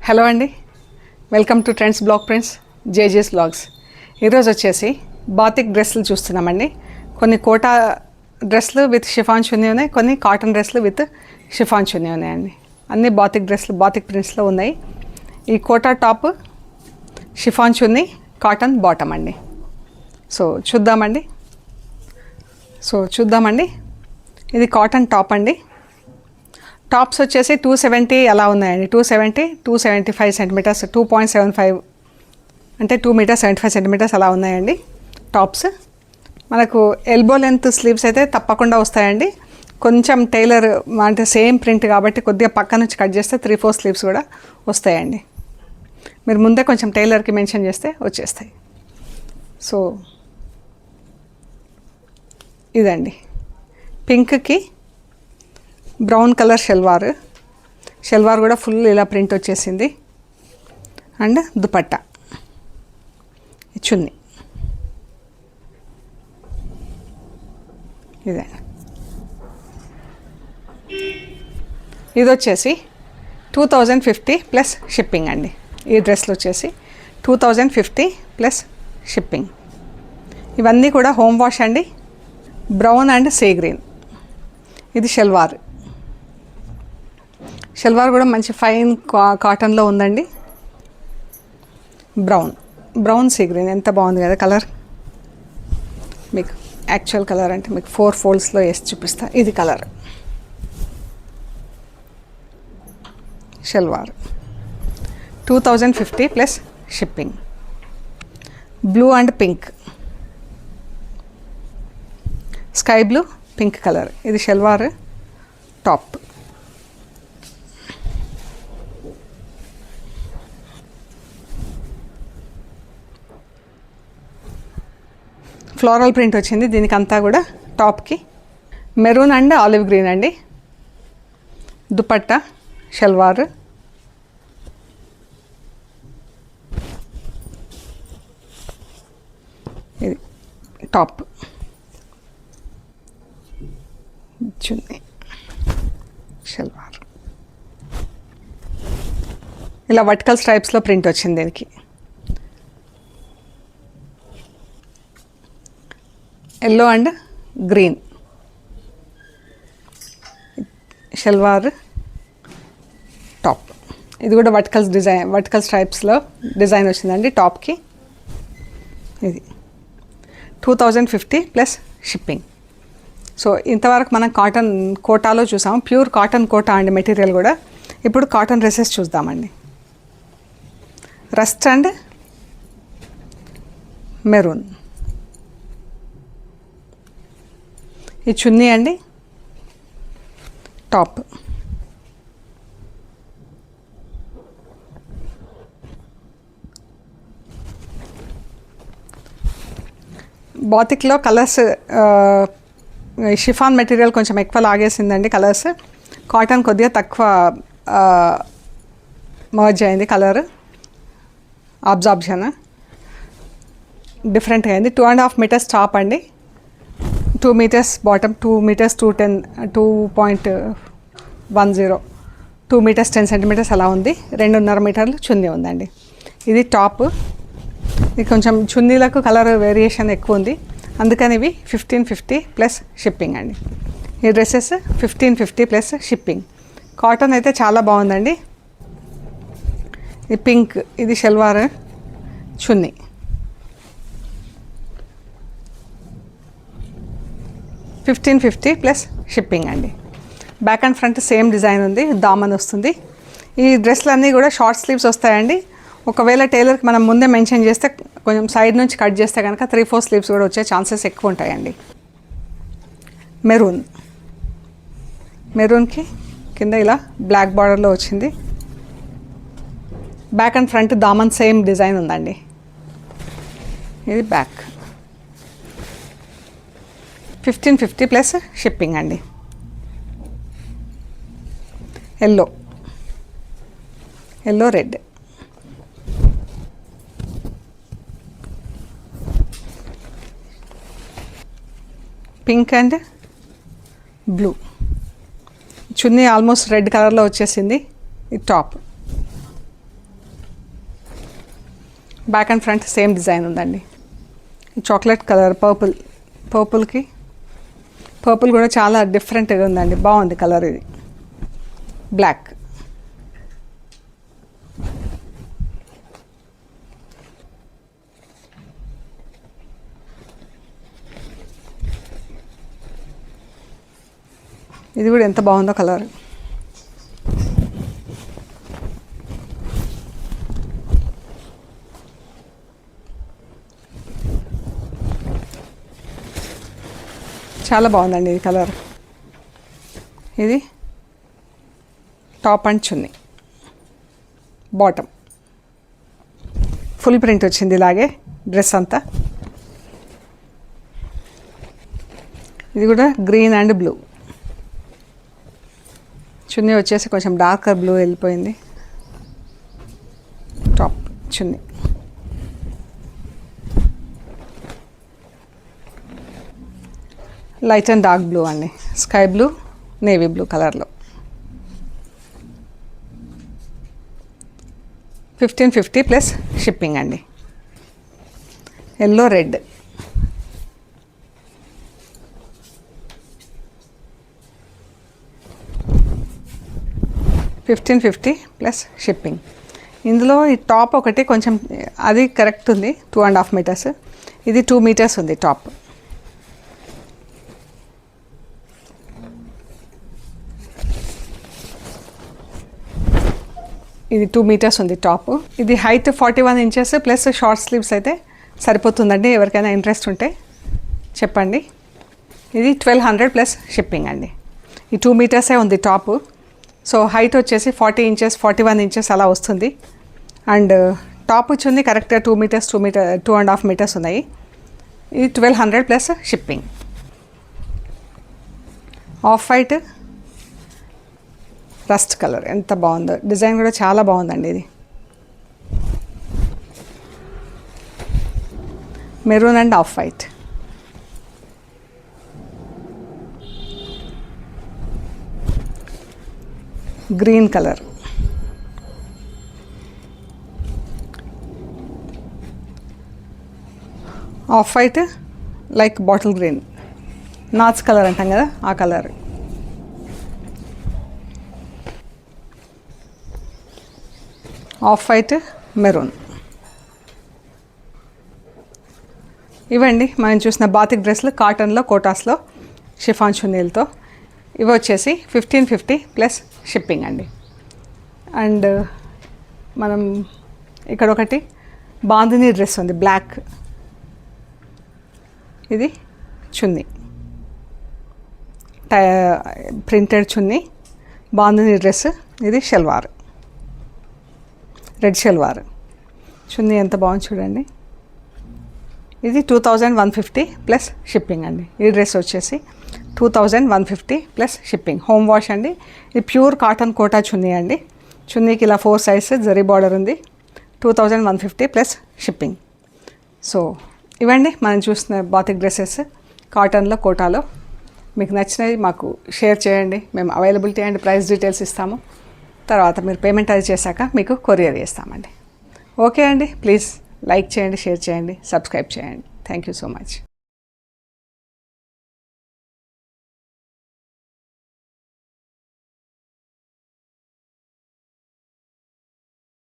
Hello అండి, welcome to trends blog prints JJ's blogs. ఈరోజు వచ్చేసి బాతిక్ డ్రెస్సులు చూస్తున్నామండి. కొన్ని కోటా డ్రెస్సులు విత్ షిఫాన్ చున్నీ ఉన్నాయి, కొన్ని కాటన్ డ్రెస్సులు విత్ షిఫాన్ చున్నీ ఉన్నాయండి. అన్ని బాతిక్ డ్రెస్సులు బాతిక్ ప్రింట్స్లో ఉన్నాయి. ఈ కోటా టాప్, షిఫాన్ చున్నీ, కాటన్ బాటమ్ అండి. సో చూద్దామండి. ఇది కాటన్ టాప్ అండి. టాప్స్ వచ్చేసి 270 అలా ఉన్నాయండి. 270, 275 సెంటీమీటర్స్, 2.75 అంటే 2 మీటర్స్ 75 సెంటీమీటర్స్ అలా ఉన్నాయండి టాప్స్. మనకు ఎల్బో లెంత్ స్లీవ్స్ అయితే తప్పకుండా వస్తాయండి. కొంచెం టైలర్ అంటే సేమ్ ప్రింట్ కాబట్టి కొద్దిగా పక్క నుంచి కట్ చేస్తే 3/4 స్లీవ్స్ కూడా వస్తాయండి. మీరు ముందే కొంచెం టైలర్కి మెన్షన్ చేస్తే వచ్చేస్తాయి. సో ఇదండి, పింక్కి బ్రౌన్ కలర్ షల్వార్ కూడా ఫుల్ ఇలా ప్రింట్ వచ్చేసింది. అండ్ దుపట్టా, చున్నీ ఇదండి. ఇది వచ్చేసి 2050 ప్లస్ షిప్పింగ్ అండి. ఈ డ్రెస్లు వచ్చేసి 2050 ప్లస్ షిప్పింగ్. ఇవన్నీ కూడా హోమ్ వాష్ అండి. Brown and sea green. ఇది షల్వార్ కూడా మంచి ఫైన్ కాటన్లో ఉందండి. బ్రౌన్ సీ గ్రీన్ ఎంత బాగుంది కదా కలర్. మీకు యాక్చువల్ కలర్ అంటే మీకు 4 ఫోల్డ్స్లో వేసి చూపిస్తా. ఇది colour salwar 2050 plus shipping. Blue and pink, sky blue pink colour. ఇది షల్వార్ టాప్. ఫ్లోరల్ ప్రింట్ వచ్చింది దీనికి అంతా కూడా టాప్కి. మెరూన్ అండ్ ఆలివ్ గ్రీన్ అండి. దుపట్టా షల్వార్. ఇది టాప్, చున్నీ, షల్వార్. ఇలా వర్టికల్ స్ట్రైప్స్లో ప్రింట్ వచ్చింది దీనికి. Yellow and green salwar top. ఇది కూడా వర్టికల్ స్ట్రైప్స్లో డిజైన్ వచ్చిందండి టాప్కి. ఇది 2050 ప్లస్ షిప్పింగ్. సో ఇంతవరకు మనం కాటన్ కోటాలో చూసాం. ప్యూర్ కాటన్ కోటా అండి మెటీరియల్ కూడా. ఇప్పుడు కాటన్ డ్రెస్సెస్ చూద్దామండి. Rust and maroon. ఈ చున్నీ అండి, టాప్. బాతిక్లో కలర్స్ షిఫాన్ మెటీరియల్ కొంచెం ఎక్కువ లాగేసిందండి కలర్స్. కాటన్ కొద్దిగా తక్కువ మర్జ్ అయింది కలర్. అబ్జార్ప్షన్ డిఫరెంట్గా అయింది. 2.5 మీటర్స్ టాప్ అండి. 2 metres bottom, 2 metres 2.10, 2 metres 10 centimetres అలా ఉంది. 2.5 మీటర్లు చున్నీ ఉందండి. ఇది టాప్. ఇది కొంచెం చున్నీలకు కలర్ వేరియేషన్ ఎక్కువ ఉంది, అందుకని ఇవి 1550 ప్లస్ షిప్పింగ్ అండి. ఈ డ్రెస్సెస్ 1550 ప్లస్ షిప్పింగ్. కాటన్ అయితే చాలా బాగుందండి. ఇది పింక్, ఇది షల్వార్, చున్నీ. $1550 ప్లస్ షిప్పింగ్ అండి. Back and front same design ఉంది, దామన్ వస్తుంది. ఈ డ్రెస్లన్నీ కూడా షార్ట్ స్లీవ్స్ వస్తాయండి. ఒకవేళ టైలర్కి మనం ముందే మెన్షన్ చేస్తే కొంచెం సైడ్ నుంచి కట్ చేస్తే కనుక 3/4 స్లీవ్స్ కూడా వచ్చే ఛాన్సెస్ ఎక్కువ ఉంటాయండి. మెరూన్కి కింద ఇలా బ్లాక్ బార్డర్లో వచ్చింది. బ్యాక్ అండ్ ఫ్రంట్ దామన్ సేమ్ డిజైన్ ఉందండి. ఇది బ్యాక్. 1550 ప్లస్ షిప్పింగ్ అండి. Yellow red, pink and blue. చున్నీ ఆల్మోస్ట్ రెడ్ కలర్లో వచ్చేసింది. ఈ top back and front same design ఉందండి. చాక్లెట్ కలర్ పర్పుల్కి పర్పుల్ కూడా చాలా డిఫరెంట్గా ఉందండి, బాగుంది కలర్. ఇది బ్లాక్. ఇది కూడా ఎంత బాగుందో కలర్. చాలా బాగుందండి ఇది కలర్. ఇది top and chunni, bottom full print వచ్చింది ఇలాగే డ్రెస్ అంతా. ఇది కూడా గ్రీన్ అండ్ బ్లూ. చున్నీ వచ్చేసి కొంచెం డార్కర్ బ్లూ వెళ్ళిపోయింది. Top chunni. Light and dark blue అండి, స్కై బ్లూ నేవీ బ్లూ కలర్లో. 1550 ప్లస్ షిప్పింగ్ అండి. Yellow red. $1550 plus shipping. ఇందులో ఈ టాప్ ఒకటి కొంచెం అది కరెక్ట్ ఉంది, 2.5 మీటర్స్. ఇది 2 మీటర్స్ ఉంది టాప్. ఇది 2 మీటర్స్ ఉంది టాప్. ఇది height 41 inches plus short sleeves అయితే సరిపోతుందండి. ఎవరికైనా ఇంట్రెస్ట్ ఉంటే చెప్పండి. ఇది 1200 ప్లస్ షిప్పింగ్ అండి. ఈ 2 మీటర్సే ఉంది టాప్. సో హైట్ వచ్చేసి 40 ఇంచెస్ 41 ఇంచెస్ అలా వస్తుంది. అండ్ టాప్ వచ్చింది కరెక్ట్గా 2 మీటర్స్ 2.5 మీటర్స్ ఉన్నాయి. ఇది 1200 plus shipping. Off white rust colour ఎంత బాగుందో, డిజైన్ కూడా చాలా బాగుందండి. ఇది maroon and off white. Green colour. Off white like bottle green, notch colour అంటాం కదా ఆ కలర్. Off white maroon. ఇవండి మనం చూసిన బాతిక్ డ్రెస్లు కాటన్లో కోటాస్లో షిఫాన్ చున్నీలతో. ఇవి వచ్చేసి 1550 ప్లస్ షిప్పింగ్ అండి. అండ్ మనం ఇక్కడ ఒకటి బాందినీ డ్రెస్ ఉంది బ్లాక్. ఇది చున్నీ, ప్రింటెడ్ చున్నీ, బాందినీ డ్రెస్. ఇది షల్వార్, రెడ్ షల్వార్. చున్నీ ఎంత బాగుంది చూడండి. ఇది 2150 ప్లస్ షిప్పింగ్ అండి. ఈ డ్రెస్ వచ్చేసి 2150 ప్లస్ షిప్పింగ్. హోమ్ వాష్ అండి. ఇది ప్యూర్ కాటన్ కోటా చున్నీ అండి. చున్నీకి ఇలా 4 సైజ్ జరీ బార్డర్ ఉంది. 2150 ప్లస్ షిప్పింగ్. సో ఇవండి మనం చూసిన బాతిక్ డ్రెస్సెస్ కాటన్లో కోటాలో. మీకు నచ్చినవి మాకు షేర్ చేయండి. మేము అవైలబిలిటీ అండ్ ప్రైస్ డీటెయిల్స్ ఇస్తాము. తర్వాత మీరు పేమెంట్ అది చేశాక మీకు కొరియర్ చేస్తామండి. ఓకే అండి, ప్లీజ్ లైక్ చేయండి, షేర్ చేయండి, సబ్స్క్రైబ్ చేయండి. Thank you so much.